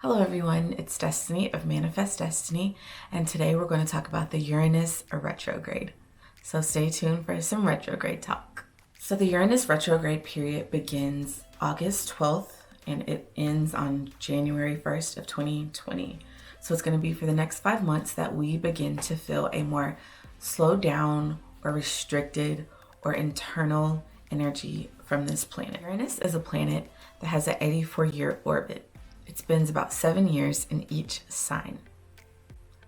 Hello everyone, it's Destiny of Manifest Destiny, and today we're going to talk about the Uranus retrograde. So stay tuned for some retrograde talk. So the Uranus retrograde period begins August 12th and it ends on January 1st of 2020. So it's going to be for the next 5 months that we begin to feel a more slowed down or restricted or internal energy from this planet. Uranus is a planet that has an 84-year orbit. It spends about 7 years in each sign.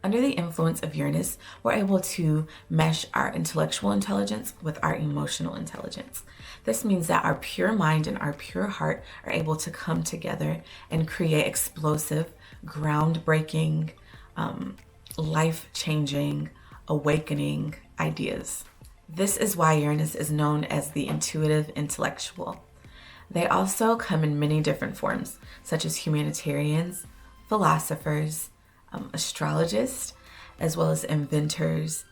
Under the influence of Uranus, we're able to mesh our intellectual intelligence with our emotional intelligence. This means that our pure mind and our pure heart are able to come together and create explosive, groundbreaking, life-changing, awakening ideas. This is why Uranus is known as the intuitive intellectual. They also come in many different forms, such as humanitarians, philosophers, astrologists, as well as inventors,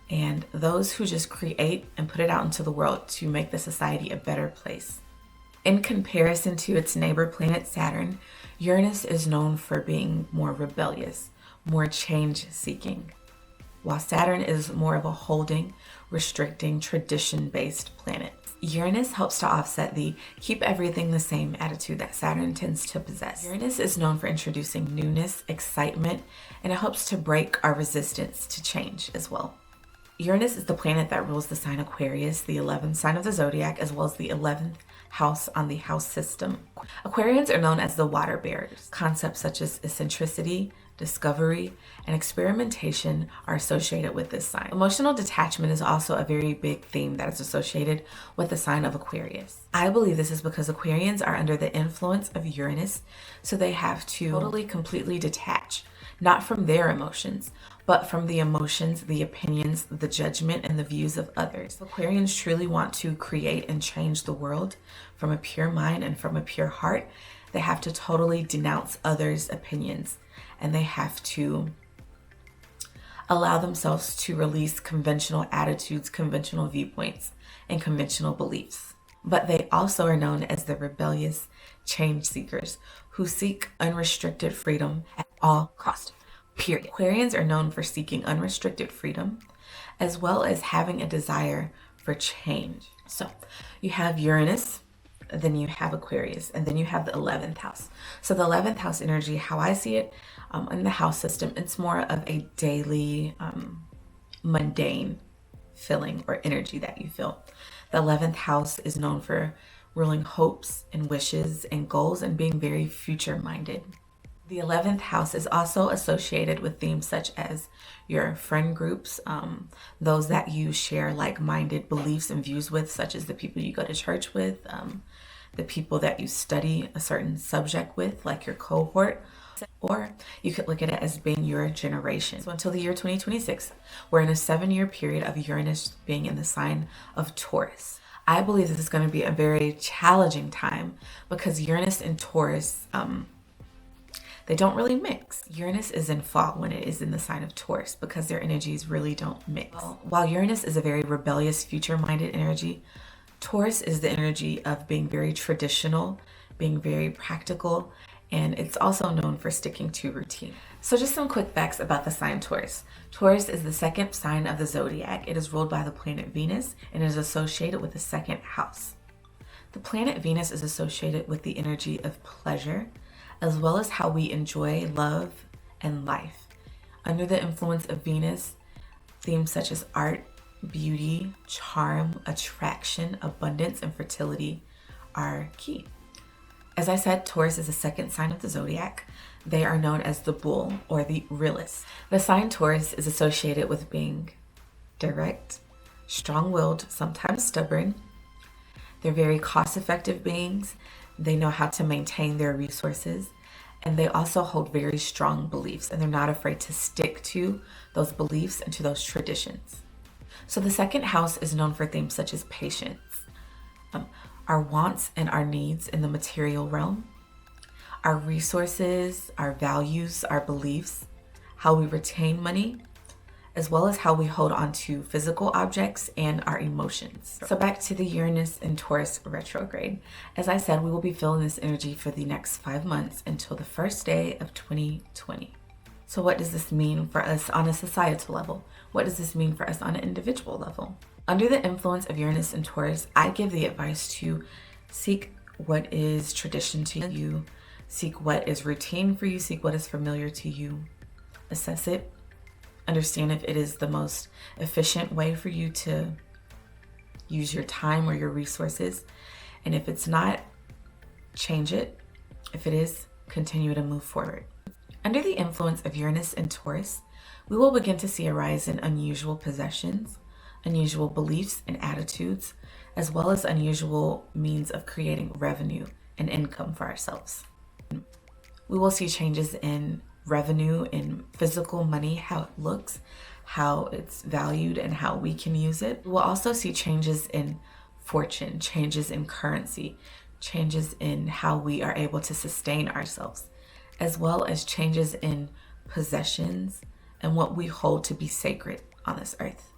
and those who just create and put it out into the world to make the society a better place. In comparison to its neighbor planet Saturn, Uranus is known for being more rebellious, more change-seeking, while Saturn is more of a holding, restricting, tradition-based planet. Uranus helps to offset the keep everything the same attitude that Saturn tends to possess. Uranus is known for introducing newness, excitement, and it helps to break our resistance to change as well. Uranus is the planet that rules the sign Aquarius, the 11th sign of the zodiac, as well as the 11th house on the house system. Aquarians are known as the water bearers. Concepts such as eccentricity, discovery, and experimentation are associated with this sign. Emotional detachment is also a very big theme that is associated with the sign of Aquarius. I believe this is because Aquarians are under the influence of Uranus, so they have to totally, completely detach, not from their emotions, but from the emotions, the opinions, the judgment, and the views of others. Aquarians truly want to create and change the world from a pure mind and from a pure heart. They have to totally denounce others' opinions, and they have to allow themselves to release conventional attitudes, conventional viewpoints, and conventional beliefs. But they also are known as the rebellious change seekers who seek unrestricted freedom at all costs. Period. Aquarians are known for seeking unrestricted freedom as well as having a desire for change. So you have Uranus, then you have Aquarius, and then you have the 11th house. So the 11th house energy, how I see it in the house system, it's more of a daily, mundane feeling or energy that you feel. The 11th house is known for ruling hopes and wishes and goals and being very future-minded. The 11th house is also associated with themes such as your friend groups, those that you share like-minded beliefs and views with, such as the people you go to church with, the people that you study a certain subject with, like your cohort, or you could look at it as being your generation. So until the year 2026, we're in a 7-year period of Uranus being in the sign of Taurus. I believe this is going to be a very challenging time because Uranus and Taurus, they don't really mix. Uranus is in fall when it is in the sign of Taurus because their energies really don't mix. While Uranus is a very rebellious, future-minded energy, Taurus is the energy of being very traditional, being very practical, and it's also known for sticking to routine. So just some quick facts about the sign Taurus. Taurus is the second sign of the zodiac. It is ruled by the planet Venus and is associated with the second house. The planet Venus is associated with the energy of pleasure, as well as how we enjoy love and life. Under the influence of Venus, themes such as art, beauty, charm, attraction, abundance, and fertility are key. As I said, Taurus is the second sign of the zodiac. They are known as the bull or the realist. The sign Taurus is associated with being direct, strong-willed, sometimes stubborn. They're very cost-effective beings. They know how to maintain their resources, and they also hold very strong beliefs, and they're not afraid to stick to those beliefs and to those traditions. So the second house is known for themes such as patience, our wants and our needs in the material realm, our resources, our values, our beliefs, how we retain money, as well as how we hold on to physical objects and our emotions. So back to the Uranus and Taurus retrograde. As I said, we will be feeling this energy for the next 5 months until the first day of 2020. So what does this mean for us on a societal level? What does this mean for us on an individual level? Under the influence of Uranus and Taurus, I give the advice to seek what is tradition to you, seek what is routine for you, seek what is familiar to you, assess it, understand if it is the most efficient way for you to use your time or your resources. And if it's not, change it. If it is, continue to move forward. Under the influence of Uranus and Taurus, we will begin to see a rise in unusual possessions, unusual beliefs and attitudes, as well as unusual means of creating revenue and income for ourselves. We will see changes in revenue, in physical money, how it looks, how it's valued, and how we can use it. We'll also see changes in fortune, changes in currency, changes in how we are able to sustain ourselves, as well as changes in possessions and what we hold to be sacred on this earth.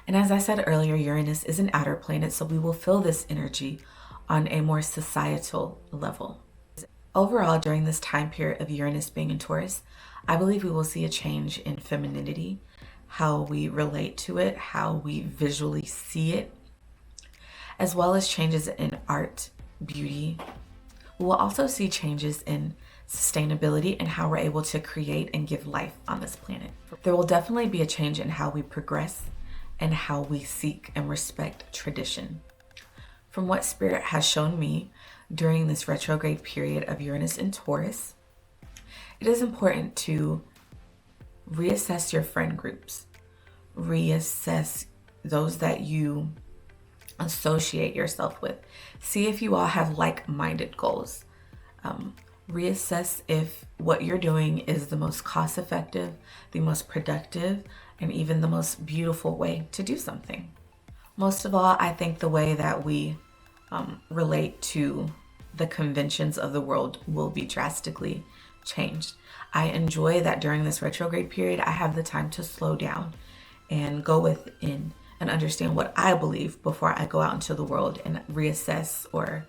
And as I said earlier, Uranus is an outer planet, so we will feel this energy on a more societal level. Overall, during this time period of Uranus being in Taurus, I believe we will see a change in femininity, how we relate to it, how we visually see it, as well as changes in art, beauty. We will also see changes in sustainability and how we're able to create and give life on this planet. There will definitely be a change in how we progress and how we seek and respect tradition. From what Spirit has shown me during this retrograde period of Uranus and Taurus, it is important to reassess your friend groups, reassess those that you associate yourself with. See if you all have like-minded goals. Reassess if what you're doing is the most cost-effective, the most productive, and even the most beautiful way to do something. Most of all, I think the way that we relate to the conventions of the world will be drastically changed. I enjoy that during this retrograde period, I have the time to slow down and go within and understand what I believe before I go out into the world and reassess or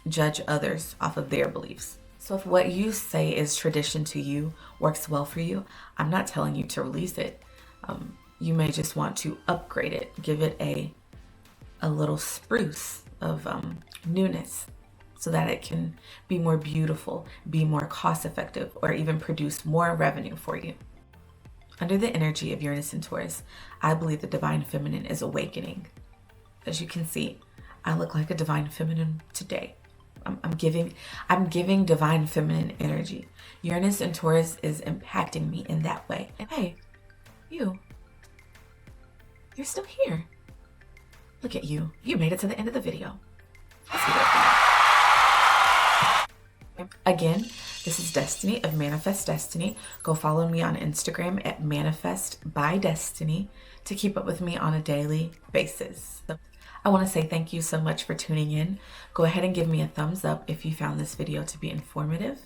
judge others off of their beliefs. So if what you say is tradition to you works well for you, I'm not telling you to release it. You may just want to upgrade it, give it a little spruce of newness so that it can be more beautiful, be more cost effective, or even produce more revenue for you. Under the energy of Uranus and Taurus, I believe the divine feminine is awakening. As you can see, I look like a divine feminine today. I'm giving divine feminine energy. Uranus and Taurus is impacting me in that way. And hey, you're still here. Look at you. You made it to the end of the video. Again, this is Destiny of Manifest Destiny. Go follow me on Instagram at Manifest by Destiny to keep up with me on a daily basis. I want to say thank you so much for tuning in. Go ahead and give me a thumbs up if you found this video to be informative.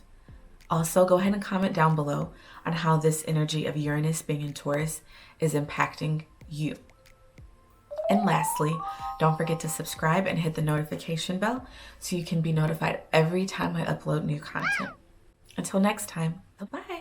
Also, go ahead and comment down below on how this energy of Uranus being in Taurus is impacting you. And lastly, don't forget to subscribe and hit the notification bell so you can be notified every time I upload new content. Until next time, bye-bye.